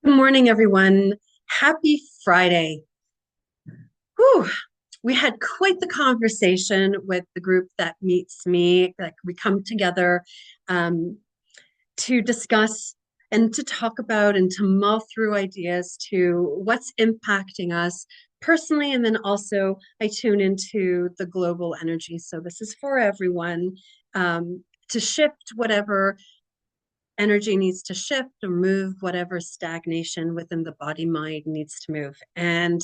Good morning, everyone. Happy Friday. Whew. We had quite the conversation with the group that meets me. Like we come together um, to discuss and to talk about and to mull through ideas to what's impacting us personally. And then also I tune into the global energy. So this is for everyone to shift whatever energy needs to shift or move, whatever stagnation within the body mind needs to move. And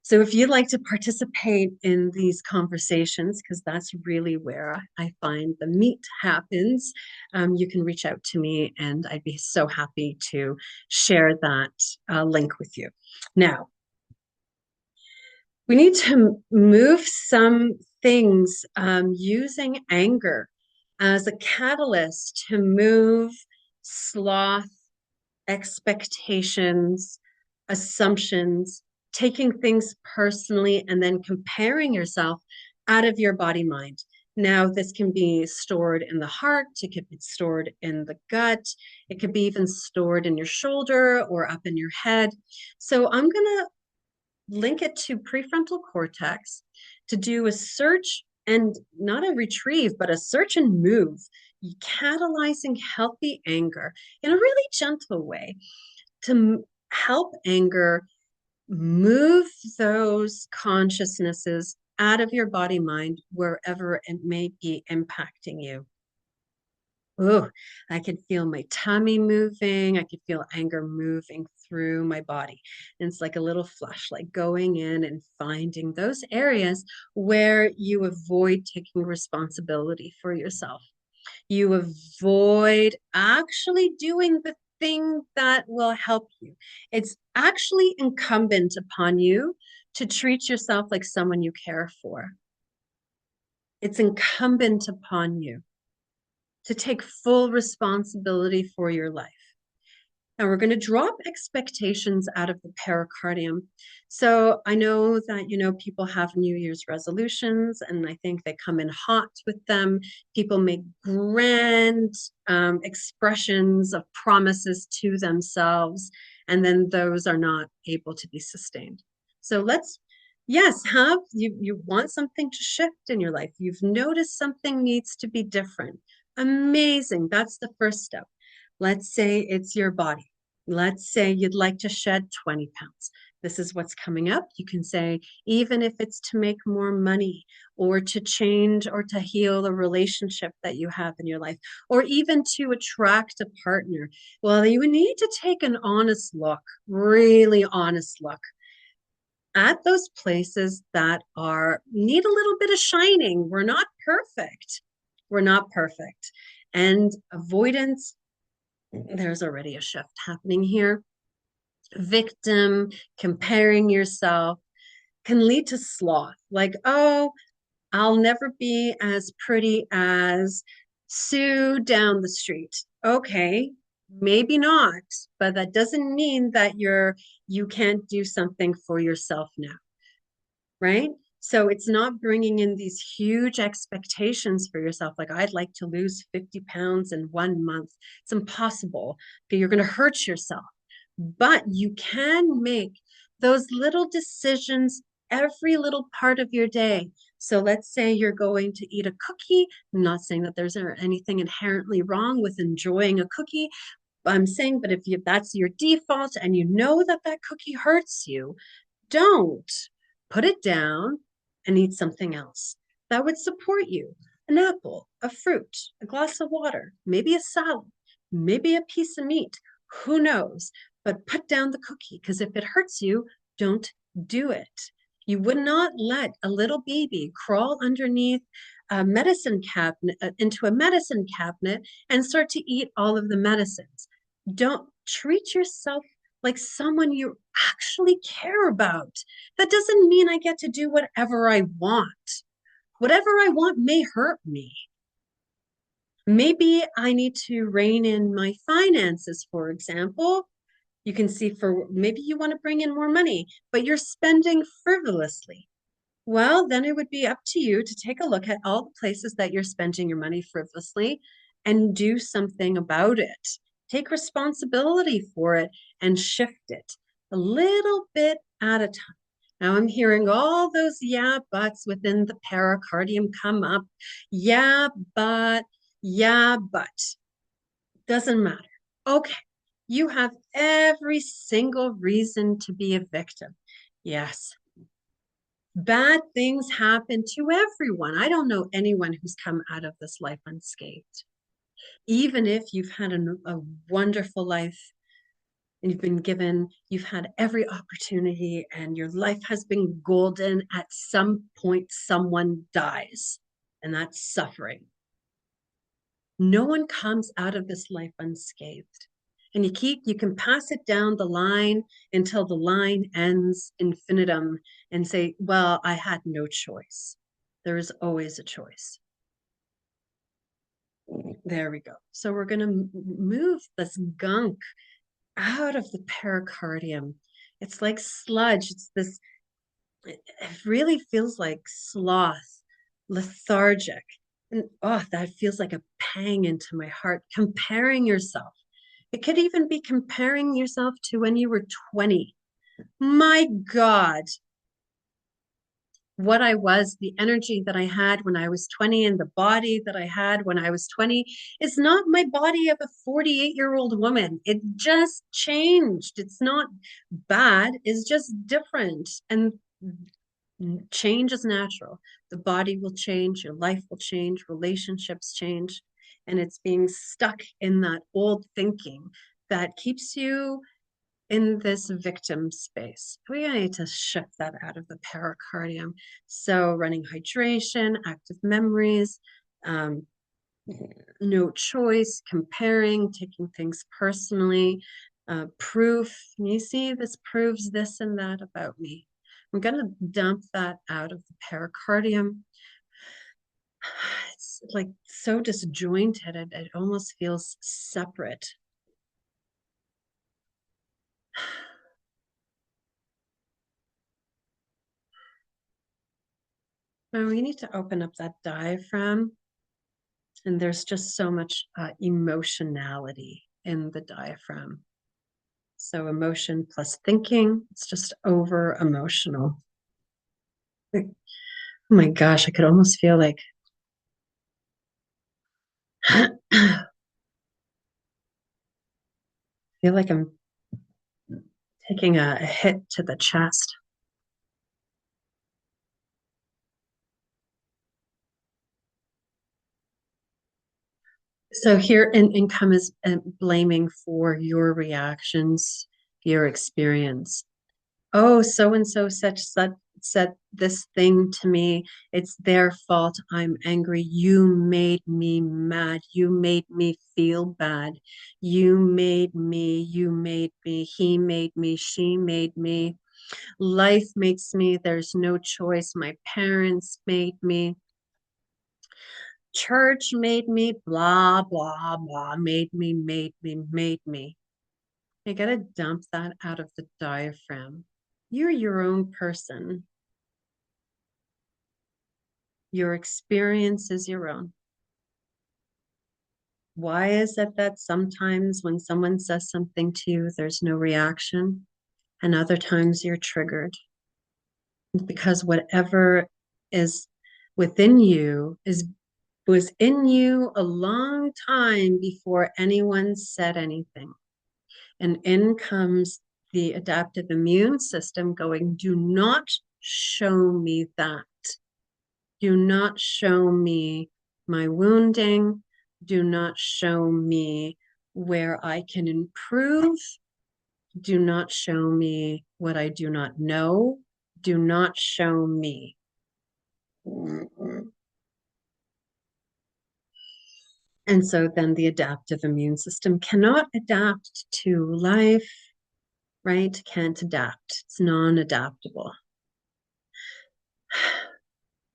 so, if you'd like to participate in these conversations, because that's really where I find the meat happens, you can reach out to me and I'd be so happy to share that link with you. Now, we need to move some things using anger as a catalyst to move sloth, expectations, assumptions, taking things personally, and then comparing yourself out of your body mind. Now, this can be stored in the heart, it could be stored in the gut, it could be even stored in your shoulder or up in your head. So, I'm going to link it to prefrontal cortex to do a search and not a retrieve, but a search and move, catalyzing healthy anger in a really gentle way to help anger move those consciousnesses out of your body mind wherever it may be impacting you. Oh, I could feel my tummy moving. I could feel anger moving through my body. And it's like a little flashlight going in and finding those areas where you avoid taking responsibility for yourself. You avoid actually doing the thing that will help you. It's actually incumbent upon you to treat yourself like someone you care for. It's incumbent upon you to take full responsibility for your life. Now we're going to drop expectations out of the pericardium. So I know that, people have New Year's resolutions, and I think they come in hot with them. People make grand expressions of promises to themselves, and then those are not able to be sustained. So yes, have you want something to shift in your life. You've noticed something needs to be different. Amazing. That's the first step. Let's say it's your body. Let's say you'd like to shed 20 pounds. This is what's coming up. You can say, even if it's to make more money or to change or to heal a relationship that you have in your life, or even to attract a partner. Well, you need to take an honest look, really honest look at those places that need a little bit of shining. We're not perfect. We're not perfect. And avoidance, there's already a shift happening here. Victim, comparing yourself can lead to sloth. Like, oh, I'll never be as pretty as Sue down the street. Okay, maybe not, but that doesn't mean that you can't do something for yourself now, right? So it's not bringing in these huge expectations for yourself. Like, I'd like to lose 50 pounds in 1 month. It's impossible. Okay, you're going to hurt yourself. But you can make those little decisions every little part of your day. So let's say you're going to eat a cookie. I'm not saying that there's anything inherently wrong with enjoying a cookie. I'm saying, but if that's your default and you know that that cookie hurts you, don't put it down and eat something else that would support you. An apple, a fruit, a glass of water, maybe a salad, maybe a piece of meat. Who knows? But put down the cookie, because if it hurts you, don't do it. You would not let a little baby crawl underneath a medicine cabinet, into a medicine cabinet, and start to eat all of the medicines. Don't treat yourself like someone you actually care about. That doesn't mean I get to do whatever I want. Whatever I want may hurt me. Maybe I need to rein in my finances, for example. You can see, for maybe you want to bring in more money, but you're spending frivolously. Well, then it would be up to you to take a look at all the places that you're spending your money frivolously and do something about it. Take responsibility for it and shift it a little bit at a time. Now I'm hearing all those yeah buts within the pericardium come up. Yeah, but, yeah, but. Doesn't matter. Okay, you have every single reason to be a victim. Yes, bad things happen to everyone. I don't know anyone who's come out of this life unscathed. Even if you've had a wonderful life and you've had every opportunity and your life has been golden, at some point, someone dies, and that's suffering. No one comes out of this life unscathed. And you can pass it down the line until the line ends infinitum and say, well, I had no choice. There is always a choice. There we go. So we're going to move this gunk out of the pericardium. It's like sludge. It really feels like sloth, lethargic. And oh, that feels like a pang into my heart. Comparing yourself. It could even be comparing yourself to when you were 20. My God, what I was, the energy that I had when I was 20 and the body that I had when I was 20 is not my body of a 48-year-old woman. It just changed. It's not bad, it's just different. And change is natural. The body will change, your life will change, relationships change. And it's being stuck in that old thinking that keeps you in this victim space. We need to shift that out of the pericardium. So running hydration, active memories, no choice, comparing, taking things personally, proof. You see, this proves this and that about me. I'm going to dump that out of the pericardium. It's like so disjointed. It almost feels separate. Now we need to open up that diaphragm. And there's just so much emotionality in the diaphragm. So emotion plus thinking, it's just over emotional. Oh my gosh, I could almost feel like feel like I'm taking a hit to the chest. So here income is blaming for your reactions, your experience. Oh, so and so such said this thing to me. It's their fault. I'm angry. You made me mad. You made me feel bad. You made me, he made me, she made me. Life makes me, there's no choice. My parents made me. Church made me, blah, blah, blah, made me, made me, made me. I gotta dump that out of the diaphragm. You're your own person. Your experience is your own. Why is it that sometimes when someone says something to you, there's no reaction, and other times you're triggered? Because whatever is within you is was in you a long time before anyone said anything. And in comes the adaptive immune system going, do not show me that. Do not show me my wounding. Do not show me where I can improve. Do not show me what I do not know. Do not show me. And so then the adaptive immune system cannot adapt to life, right? Can't adapt. It's non-adaptable.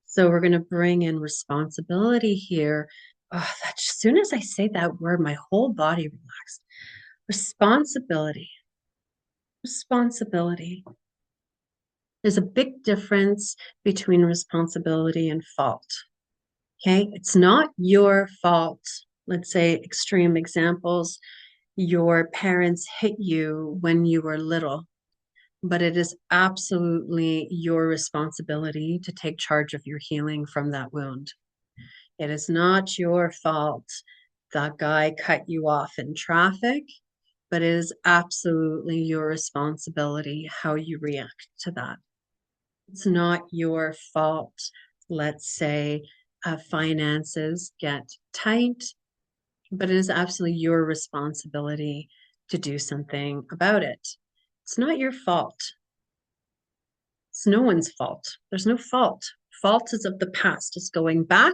So we're going to bring in responsibility here. Oh, as soon as I say that word, my whole body relaxed. Responsibility. Responsibility. There's a big difference between responsibility and fault. Okay, it's not your fault. Let's say extreme examples. Your parents hit you when you were little, but it is absolutely your responsibility to take charge of your healing from that wound. It is not your fault that guy cut you off in traffic, but it is absolutely your responsibility how you react to that. It's not your fault. Let's say finances get tight, but it is absolutely your responsibility to do something about it. It's not your fault. It's no one's fault. There's no fault. Fault is of the past. It's going back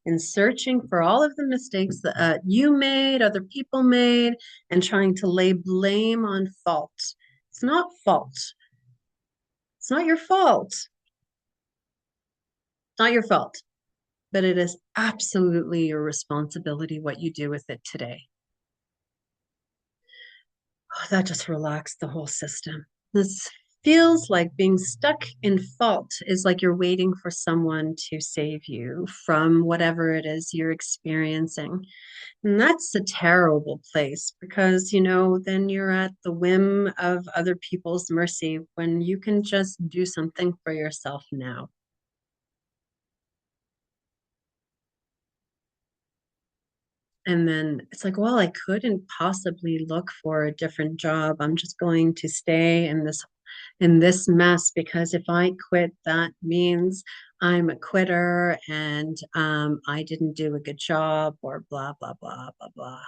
and searching for all of the mistakes that you made, other people made, and trying to lay blame on fault. It's not fault. It's not your fault. It's not your fault, but it is absolutely your responsibility what you do with it today. Oh, that just relaxed the whole system. This feels like being stuck in fault is like you're waiting for someone to save you from whatever it is you're experiencing. And that's a terrible place because, then you're at the whim of other people's mercy when you can just do something for yourself now. And then it's like, well, I couldn't possibly look for a different job. I'm just going to stay in this mess because if I quit, that means I'm a quitter and I didn't do a good job or blah blah blah blah blah.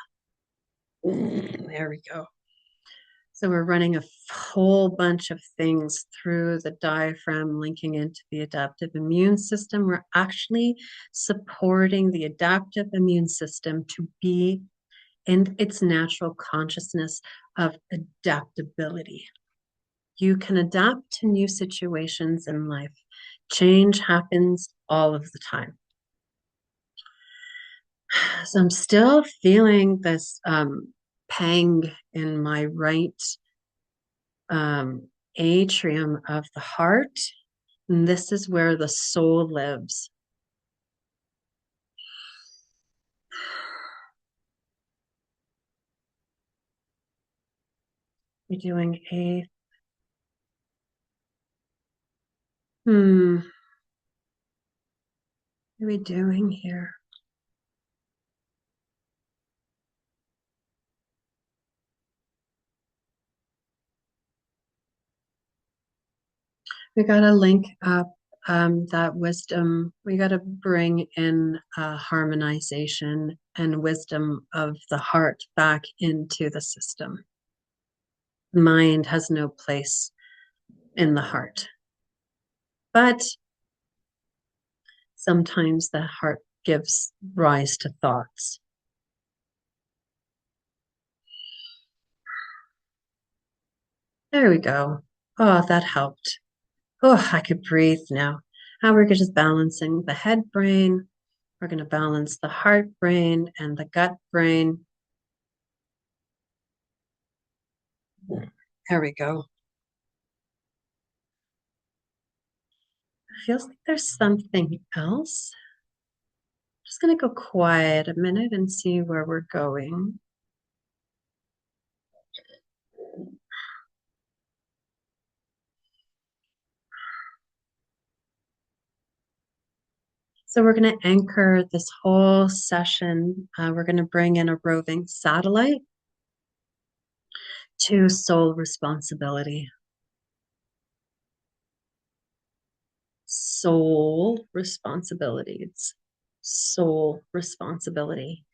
There we go. So we're running a whole bunch of things through the diaphragm, linking into the adaptive immune system. We're actually supporting the adaptive immune system to be in its natural consciousness of adaptability. You can adapt to new situations in life. Change happens all of the time. So I'm still feeling this pang in my right um, atrium of the heart. And this is where the soul lives. We're doing a, what are we doing here? We got to link up that wisdom. We got to bring in harmonization and wisdom of the heart back into the system. Mind has no place in the heart. But sometimes the heart gives rise to thoughts. There we go. Oh, that helped. Oh, I could breathe now. Now we're just balancing the head brain. We're going to balance the heart brain and the gut brain. There we go. Feels like there's something else. Just going to go quiet a minute and see where we're going. So we're going to anchor this whole session. We're going to bring in a roving satellite to soul responsibility. Soul responsibility. It's soul responsibility.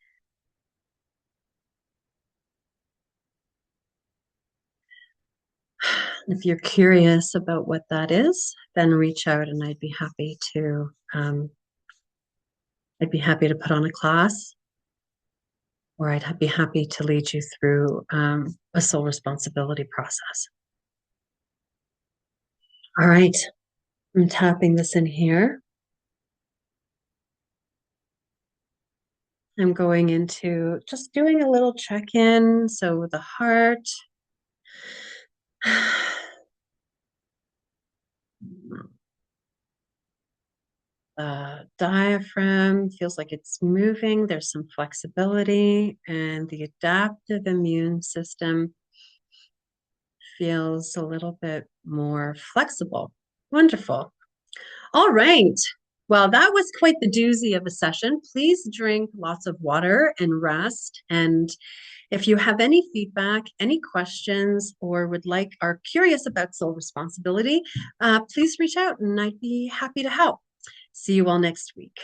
If you're curious about what that is, then reach out and I'd be happy to put on a class, or I'd be happy to lead you through a soul responsibility process. All right, I'm tapping this in here. I'm going into just doing a little check-in. So the heart. The diaphragm feels like it's moving. There's some flexibility, and the adaptive immune system feels a little bit more flexible. Wonderful. All right. Well, that was quite the doozy of a session. Please drink lots of water and rest. And if you have any feedback, any questions, or would like are curious about soul responsibility, please reach out and I'd be happy to help. See you all next week.